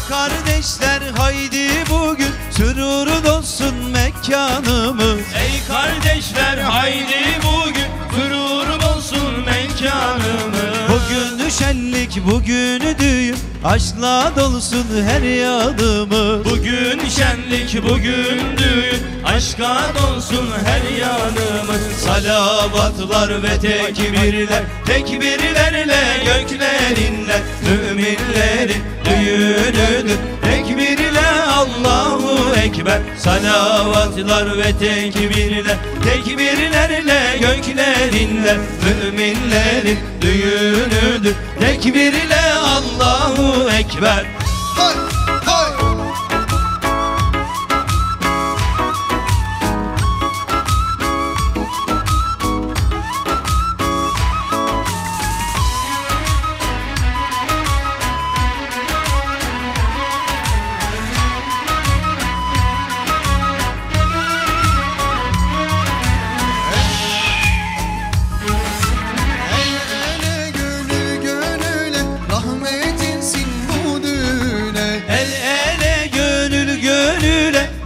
kardeşler haydi bugün sürurun olsun mekanımız. Ey kardeşler haydi bugün sürurun olsun mekanımız. Bugün şenlik, bugün düğün, aşkla dolsun her yanımız. Bugün şenlik, bugün düğün, aşka dolsun her yanımız. Salavatlar ve tekbirler, tekbirlerle göklerinle müminlerin düğünüdür. Tekbirle Allahu Ekber. Salavatlar ve tekbirler, tekbirlerle göklerinle müminlerin düğünüdür. Tekbirle Allahu Ekber. Hay hay.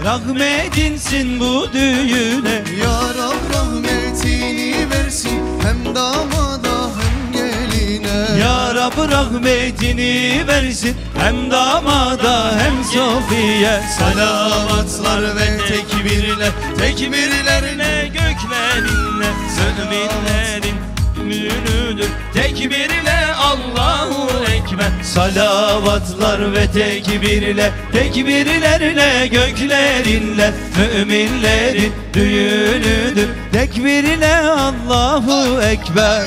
Rahmetinsin bu düğüne. Ya Rab rahmetini versin hem damada hem geline. Ya Rab rahmetini versin hem damada hem Sofiye. Salavatlar ve tekbirler, tekbirlerine Göklerinle müminlerin düğünüdür. Tekbirle Allahu Ekber. Salavatlar ve tekbirler, tekbirlerle göklerinle müminlerin düğünüdür. Tekbirle Allahu Ekber.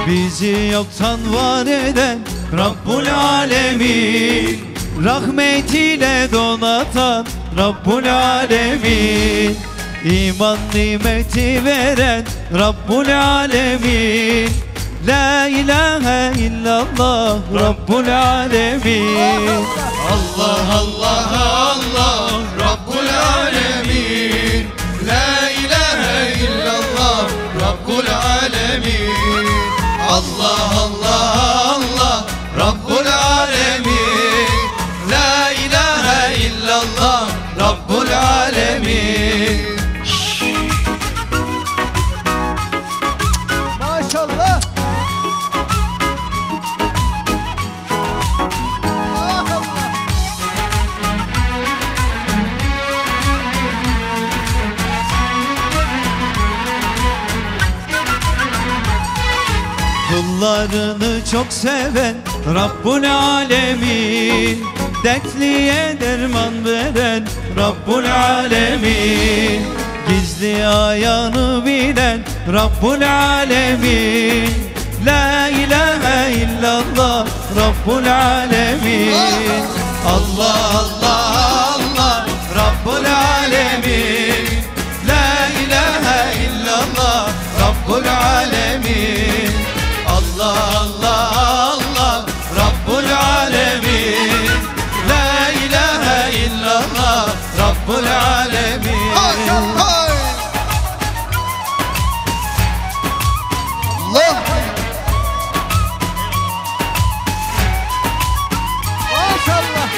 Bizi yoktan var eden Rabbul Alemin, rahmetiyle donatan Rabbul Alemin, İman nimeti veren Rabbul Alemin. La ilahe illallah Rabbul Alemin. Allah Allah Allah Rabbul Alemin. La ilahe illallah Rabbul Alemin. Allah Allah Allah Rabbul Alemin. La ilahe illallah Rabbul Alemin. Maşallah. Kullarını çok seven Rabbul Alemin, dertliye derman veren Rabbul Alemin, gizli ayağını bilen Rabbul Alemin. La ilahe illallah Rabbul Alemin. Allah Allah Allah Rabbul Alemin. La ilahe illallah Rabbul Alemin. Allah Allah Allah Rabbul Alemin. La ilahe illallah Rabbul Alemin. Allah. Maşallah.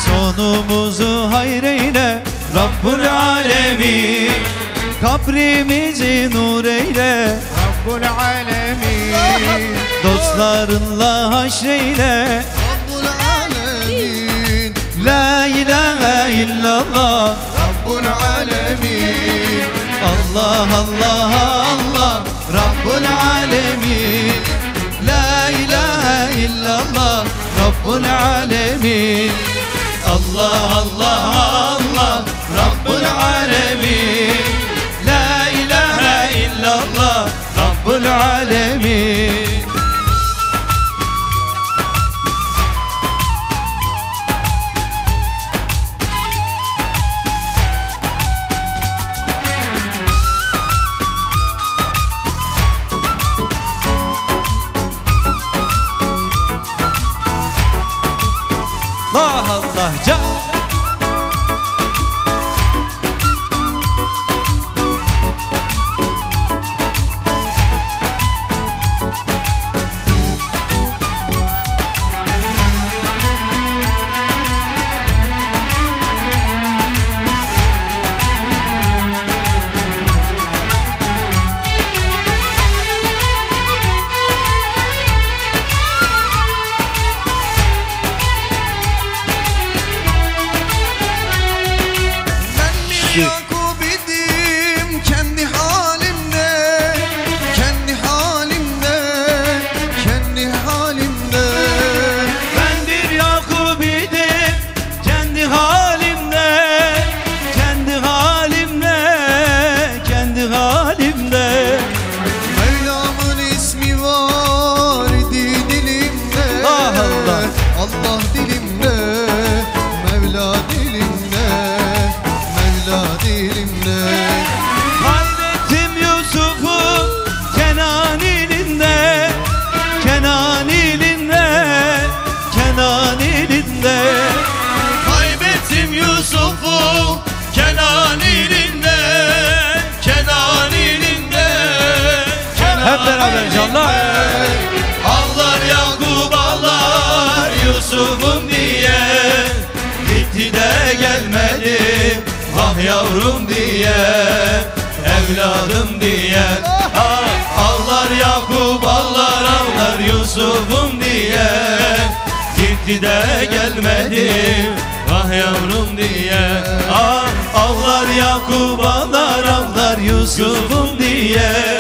Sonumuzu hayreyle Rabbul Alemin, kabrimizi nur eyle Rabbul Alemin. Dostlarınla haşreyle Rabbul Alemin. La ilahe illallah Rabbul Alemin. Allah Allah Allah Rabbul Alemin. La ilahe illallah Rabbul Alemin. Allah Allah Allah Rabbul alemin. La ilahe illallah Rabbul alemin. Allah Allah can. Yakup idim kendi halimde, kendi halimde, kendi halimde. Ben bir Yakup idim kendi halimde, kendi halimde, kendi halimde. Mevlam'ın ismi var idi dilimde. Allah. Allah dilimde, Mevla dilimde, Mevla dilimde. Kaybettim Yusuf'u Kenan ilinde, Kenan ilinde, Kenan ilinde. Kaybettim Yusuf'u Kenan ilinde, Kenan ilinde, Kenan Hep beraber canlar. Ağlar Yakup ağlar Yusuf'um diye, gitti de gelmedi vah yavrum diye, evladım diye. Ah, ağlar Yakup ağlar ağlar Yusuf'um diye, gitti de gelmedi vah yavrum diye. Ah ağlar Yakup ağlar ağlar Yusuf'um diye,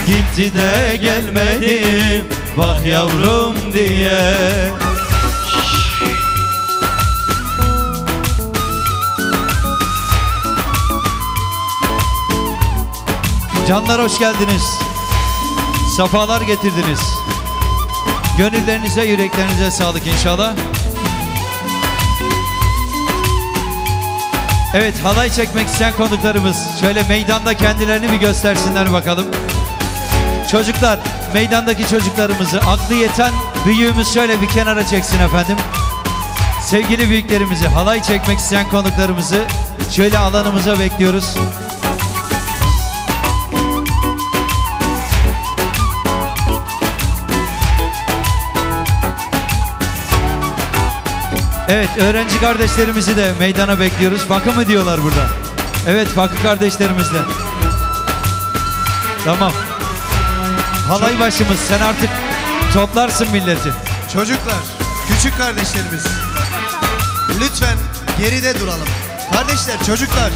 gitti de gelmedi bak yavrum diye. Canlar hoş geldiniz. Safalar getirdiniz. Gönüllerinize, yüreklerinize sağlık inşallah. Evet, halay çekmek isteyen konuklarımız şöyle meydanda kendilerini bir göstersinler bakalım. Çocuklar, meydandaki çocuklarımızı, aklı yeten büyüğümüz şöyle bir kenara çeksin efendim. Sevgili büyüklerimizi, halay çekmek isteyen konuklarımızı şöyle alanımıza bekliyoruz. Evet, öğrenci kardeşlerimizi de meydana bekliyoruz. Fakı mı diyorlar burada? Evet, fakı kardeşlerimizle. Tamam. Halay başımız, sen artık toplarsın milleti. Çocuklar, küçük kardeşlerimiz, lütfen geride duralım. Kardeşler, çocuklar,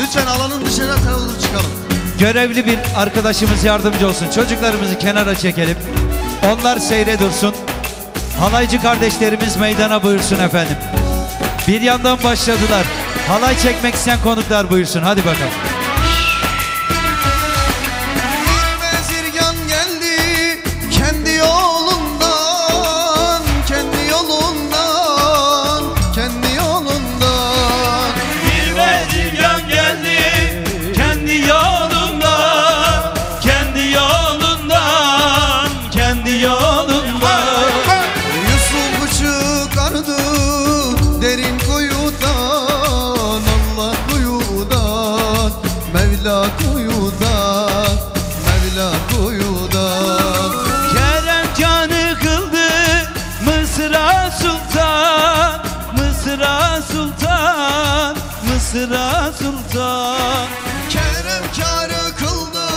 lütfen alanın dışarı doğru çıkalım. Görevli bir arkadaşımız yardımcı olsun. Çocuklarımızı kenara çekelim. Onlar seyre dursun. Halaycı kardeşlerimiz meydana buyursun efendim. Bir yandan başladılar. Halay çekmek isteyen konuklar buyursun. Hadi bakalım. Bir bezirgan geldi kendi yolundan, kendi yolundan, kendi yolundan. Bir bezirgan geldi kendi yolundan, kendi yolundan, kendi yolundan. Yusuf'u çıkardı derin kuyudan, Allah kuyudan, Mevla kuyudan, Mevla kuyudan. Keremkan'ı kıldı Mısır'a sultan, Mısır'a sultan, Mısır'a sultan. Keremkârı kıldı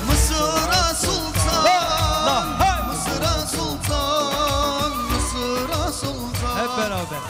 Mısır'a sultan, Mısır'a sultan, Mısır'a sultan. Hep beraber.